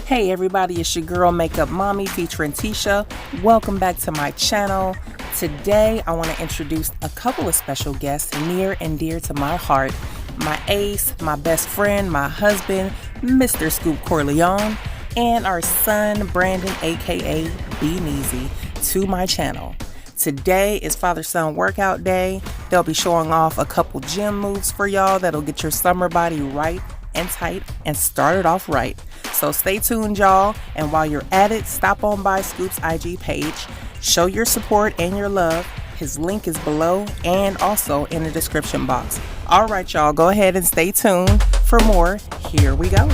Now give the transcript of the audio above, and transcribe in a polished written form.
Hey everybody, it's your girl Makeup Mommy featuring Tisha. Welcome back to my channel. Today I want to introduce a couple of special guests near and dear to my heart. My ace, my best friend, my husband, Mr. Scoop Corleone, and our son Brandon aka Beaneasy to my channel. Today is Father-Son Workout Day. They'll be showing off a couple gym moves for y'all that'll get your summer body right and tight and start it off right. So stay tuned, y'all, and while you're at it, stop on by Scoop's IG page. Show your support and your love. His link is below and also in the description box. All right, y'all, go ahead and stay tuned for more. Here we go.